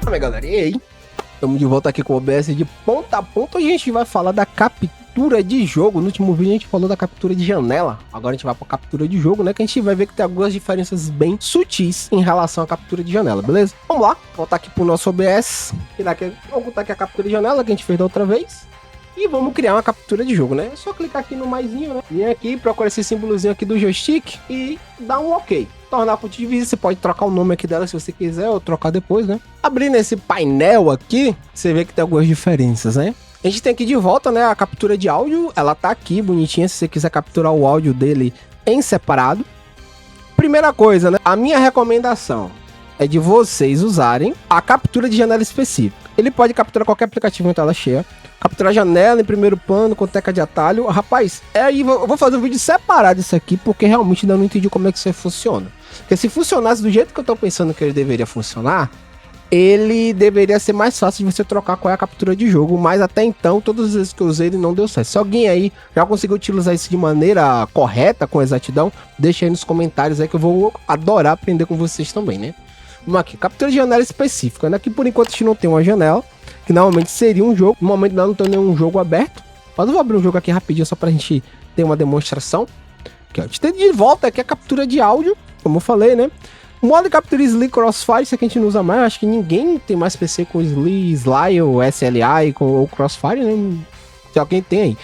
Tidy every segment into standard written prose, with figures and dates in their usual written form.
Fala, galera, e aí? Estamos de volta aqui com o OBS de ponta a ponta. Hoje a gente vai falar da captura de jogo. No último vídeo a gente falou da captura de janela. Agora a gente vai para captura de jogo, né? Que a gente vai ver que tem algumas diferenças bem sutis em relação à captura de janela, beleza? Vamos lá, voltar aqui pro nosso OBS. Vamos botar aqui a captura de janela que a gente fez da outra vez. E vamos criar uma captura de jogo, né? É só clicar aqui no maisinho, né? Vem aqui, procura esse símbolozinho aqui do joystick e dá um OK. Tornar fonte de visita, você pode trocar o nome aqui dela se você quiser ou trocar depois, né? Abrindo esse painel aqui, você vê que tem algumas diferenças, né? A gente tem aqui de volta, né, a captura de áudio, ela tá aqui bonitinha se você quiser capturar o áudio dele em separado. Primeira coisa, né, a minha recomendação é de vocês usarem a captura de janela específica. Ele pode capturar qualquer aplicativo em tela cheia, capturar janela em primeiro plano com teca de atalho. Rapaz, aí eu vou fazer um vídeo separado disso aqui, porque realmente ainda não entendi como é que isso aí funciona. Porque se funcionasse do jeito que eu tô pensando que ele deveria funcionar, ele deveria ser mais fácil de você trocar qual é a captura de jogo, mas até então, todas as vezes que eu usei ele não deu certo. Se alguém aí já conseguiu utilizar isso de maneira correta, com exatidão, deixa aí nos comentários aí que eu vou adorar aprender com vocês também, né? Vamos aqui, captura de janela específica, né? Que por enquanto a gente não tem uma janela, que normalmente seria um jogo. No momento não tem nenhum jogo aberto, mas eu vou abrir um jogo aqui rapidinho só pra gente ter uma demonstração. Aqui, ó, a gente tem de volta aqui a captura de áudio, como eu falei, né? O modo de captura Sly Crossfire, isso aqui a gente não usa mais. Acho que ninguém tem mais PC com Sly ou SLI ou Crossfire, né? Se alguém tem aí.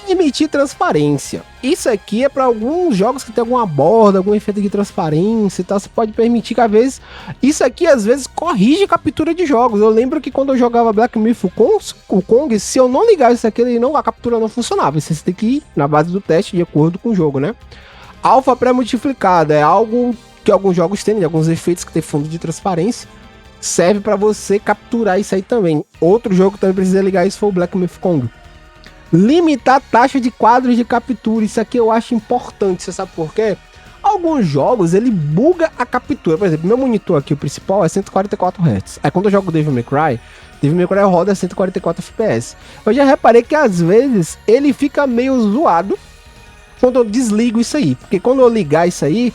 Permitir transparência. Isso aqui é para alguns jogos que tem alguma borda, algum efeito de transparência e tal. Você pode permitir que às vezes... Isso aqui às vezes corrige a captura de jogos. Eu lembro que quando eu jogava Black Myth com o Kong, se eu não ligar isso aqui, a captura não funcionava. Você tem que ir na base do teste de acordo com o jogo, né? Alfa pré-multiplicada é algo que alguns jogos têm, alguns efeitos que tem fundo de transparência. Serve para você capturar isso aí também. Outro jogo que também precisa ligar isso foi o Black Myth Kong. Limitar a taxa de quadros de captura. Isso aqui eu acho importante, você sabe por quê? Alguns jogos ele buga a captura. Por exemplo, meu monitor aqui, o principal, é 144 Hz. Aí quando eu jogo Devil May Cry roda 144 FPS. Eu já reparei que às vezes ele fica meio zoado quando eu desligo isso aí. Porque quando eu ligar isso aí,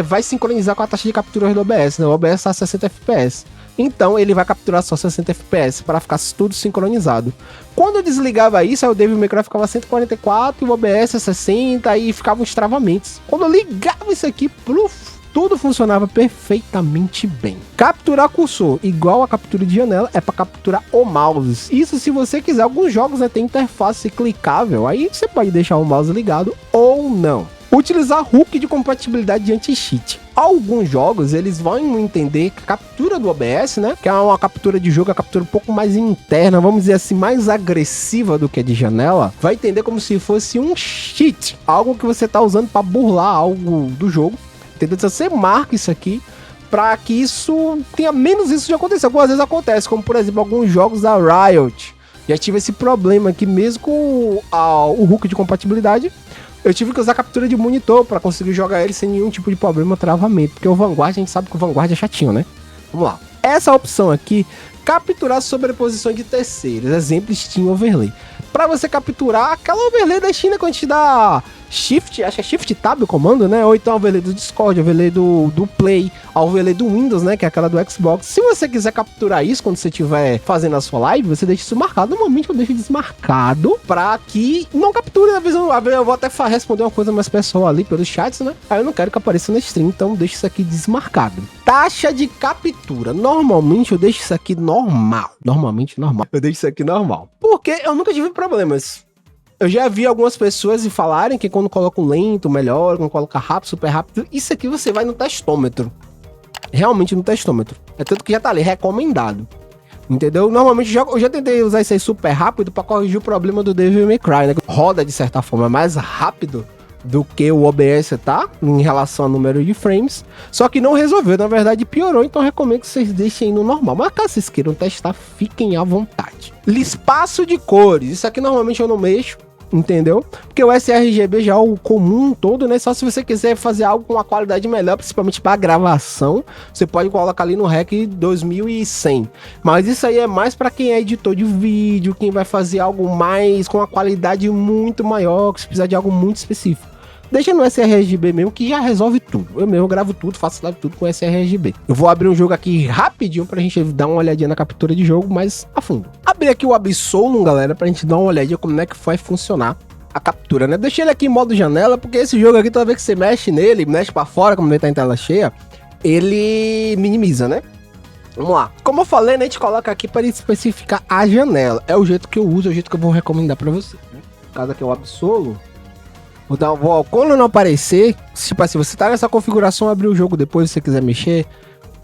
vai sincronizar com a taxa de captura do OBS, né? O OBS está a 60 FPS. Então ele vai capturar só 60 FPS para ficar tudo sincronizado. Quando eu desligava isso, aí o Devil May Cry ficava 144 e o OBS 60 e ficavam os travamentos. Quando eu ligava isso aqui, tudo funcionava perfeitamente bem. Capturar cursor, igual a captura de janela, é para capturar o mouse. Isso se você quiser. Alguns jogos, né, tem interface clicável, aí você pode deixar o mouse ligado ou não. Utilizar hook de compatibilidade de anti-cheat. Alguns jogos, eles vão entender que a captura do OBS, né, que é uma captura de jogo, a captura um pouco mais interna, vamos dizer assim, mais agressiva do que a de janela, vai entender como se fosse um cheat, algo que você tá usando para burlar algo do jogo, entendeu? Então você marca isso aqui para que isso tenha menos isso de acontecer. Algumas vezes acontece, como por exemplo, alguns jogos da Riot. Já tive esse problema aqui mesmo com o hook de compatibilidade. Eu tive que usar captura de monitor para conseguir jogar ele sem nenhum tipo de problema, travamento. Porque o Vanguard, a gente sabe que o Vanguard é chatinho, né? Vamos lá. Essa opção aqui, capturar sobreposição de terceiros. Exemplo, Steam Overlay. Para você capturar aquela overlay da China, quando a gente dá Shift, acho que é Shift Tab o comando, né? Ou então a overlay do Discord, a overlay do Play, a overlay do Windows, né? Que é aquela do Xbox. Se você quiser capturar isso quando você estiver fazendo a sua live, você deixa isso marcado. Normalmente eu deixo desmarcado para que não capture. Às vezes eu vou até responder uma coisa mais pessoal ali pelos chats, né? Aí eu não quero que apareça na stream, então deixa isso aqui desmarcado. Taxa de captura. Normalmente eu deixo isso aqui normal. Eu deixo isso aqui normal. Porque eu nunca tive problemas. Eu já vi algumas pessoas falarem que quando coloca um lento, melhor, quando coloca rápido, super rápido, isso aqui você vai no testômetro. Realmente no testômetro. É tanto que já tá ali, recomendado. Entendeu? Normalmente eu já tentei usar isso aí super rápido pra corrigir o problema do Devil May Cry, né? Roda de certa forma mais rápido do que o OBS, tá? Em relação ao número de frames. Só que não resolveu, na verdade piorou, então eu recomendo que vocês deixem aí no normal. Mas caso vocês queiram testar, fiquem à vontade. Espaço de cores. Isso aqui normalmente eu não mexo. Entendeu? Porque o sRGB já é o comum todo, né? Só se você quiser fazer algo com uma qualidade melhor, principalmente para gravação, você pode colocar ali no REC 2100. Mas isso aí é mais para quem é editor de vídeo, quem vai fazer algo mais com uma qualidade muito maior, que precisa de algo muito específico. deixa no sRGB mesmo, que já resolve tudo. Eu mesmo gravo tudo, faço live tudo com sRGB. Eu vou abrir um jogo aqui rapidinho pra gente dar uma olhadinha na captura de jogo mais a fundo. Abri aqui o Absolum, galera, pra gente dar uma olhadinha como é que vai funcionar a captura, né? Deixei ele aqui em modo janela, porque esse jogo aqui, toda vez que você mexe nele, mexe pra fora, como ele tá em tela cheia, ele minimiza, né? Vamos lá. Como eu falei, né, a gente coloca aqui para especificar a janela. É o jeito que eu uso, é o jeito que eu vou recomendar para você, né? No caso aqui é o Absolum. Quando não aparecer, tipo assim, você tá nessa configuração, abrir o jogo depois, se você quiser mexer,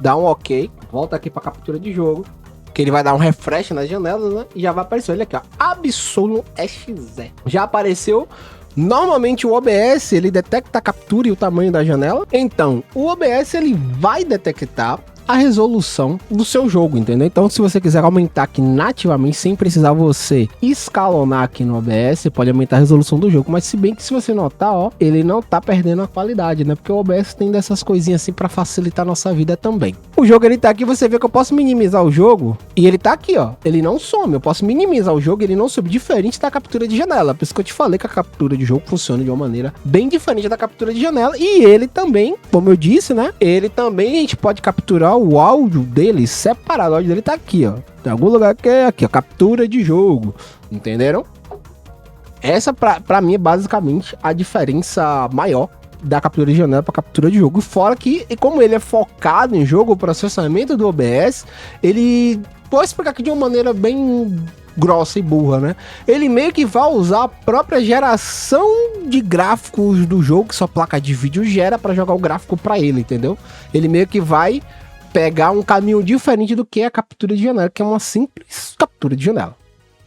dá um ok, volta aqui para captura de jogo, que ele vai dar um refresh nas janelas, né? E já vai aparecer, olha aqui, ó, Absolum XZ. Já apareceu. Normalmente o OBS, ele detecta a captura e o tamanho da janela. Então, o OBS, ele vai detectar a resolução do seu jogo, entendeu? Então, se você quiser aumentar aqui nativamente, sem precisar você escalonar aqui no OBS, você pode aumentar a resolução do jogo. Mas se bem que se você notar, ó, ele não tá perdendo a qualidade, né? Porque o OBS tem dessas coisinhas assim pra facilitar a nossa vida também. O jogo, ele tá aqui, você vê que eu posso minimizar o jogo e ele tá aqui, ó. Ele não some, eu posso minimizar o jogo e ele não sobe, diferente da captura de janela. Por isso que eu te falei que a captura de jogo funciona de uma maneira bem diferente da captura de janela. E ele também, como eu disse, né? Ele também, a gente pode capturar o áudio dele separado. O áudio dele tá aqui, ó. Tem algum lugar que é aqui, ó. Captura de jogo. Entenderam? Essa, pra mim, é basicamente a diferença maior da captura de janela para captura de jogo. Fora que, e como ele é focado em jogo, o processamento do OBS, ele... Vou explicar aqui de uma maneira bem grossa e burra, né? Ele meio que vai usar a própria geração de gráficos do jogo, que sua placa de vídeo gera, para jogar o gráfico para ele, entendeu? Ele meio que vai pegar um caminho diferente do que é a captura de janela, que é uma simples captura de janela.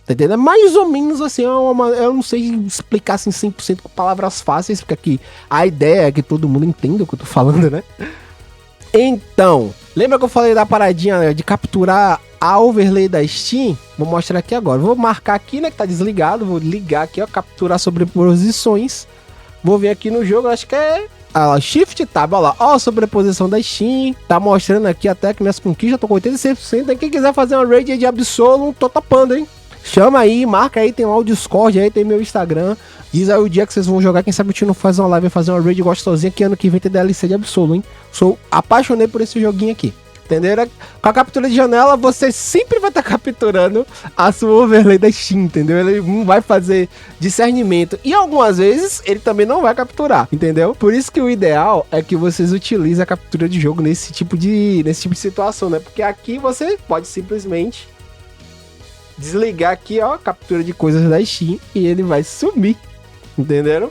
Tá entendendo? É mais ou menos assim, eu não sei explicar assim 100% com palavras fáceis, porque aqui a ideia é que todo mundo entenda o que eu tô falando, né? Então, lembra que eu falei da paradinha, né, de capturar a overlay da Steam? Vou mostrar aqui agora. Vou marcar aqui, né, que tá desligado. Vou ligar aqui, ó, capturar sobreposições. Vou vir aqui no jogo, acho que é... Shift Tab, olha lá, ó, a sobreposição da Steam, tá mostrando aqui até que minhas conquistas, tô com 86%, aí quem quiser fazer uma raid de Absolum, tô topando, hein? Chama aí, marca aí, tem lá o Discord, aí tem meu Instagram, diz aí o dia que vocês vão jogar, quem sabe o tio não faz uma live e fazer uma raid gostosinha, que ano que vem tem DLC de Absolum, hein? Sou apaixonei por esse joguinho aqui. Entenderam? Com a captura de janela, você sempre vai estar capturando a sua overlay da Steam, entendeu? Ele não vai fazer discernimento. E algumas vezes, ele também não vai capturar, entendeu? Por isso que o ideal é que vocês utilizem a captura de jogo nesse tipo de situação, né? Porque aqui você pode simplesmente desligar aqui, ó, a captura de coisas da Steam e ele vai sumir, entenderam?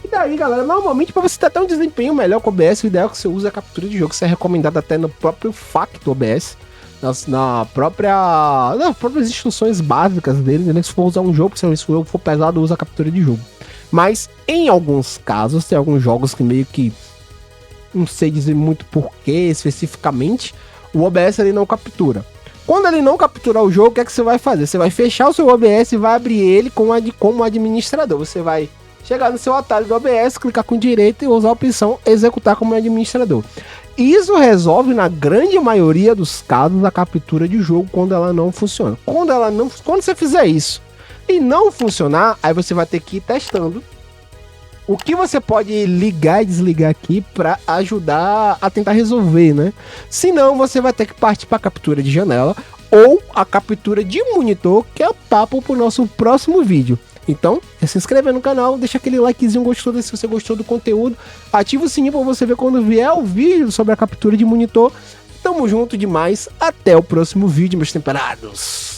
E daí, galera, normalmente para você ter até um desempenho melhor com o OBS, o ideal é que você use a captura de jogo, que isso é recomendado até no próprio FAQ do OBS, nas próprias instruções básicas dele, né? Se for usar um jogo, se o jogo for pesado, usa a captura de jogo. Mas, em alguns casos, tem alguns jogos que meio que, não sei dizer muito porquê especificamente, o OBS ele não captura. Quando ele não capturar o jogo, o que é que você vai fazer? Você vai fechar o seu OBS e vai abrir ele como administrador. Você vai chegar no seu atalho do OBS, clicar com direito e usar a opção executar como administrador. Isso resolve na grande maioria dos casos a captura de jogo quando ela não funciona. Quando você fizer isso e não funcionar, aí você vai ter que ir testando o que você pode ligar e desligar aqui para ajudar a tentar resolver, né? Senão você vai ter que partir para a captura de janela ou a captura de monitor, que é o papo para o nosso próximo vídeo. Então, é se inscrever no canal, deixa aquele likezinho gostoso se você gostou do conteúdo, ativa o sininho para você ver quando vier o vídeo sobre a captura de monitor. Tamo junto demais, até o próximo vídeo, meus temperados!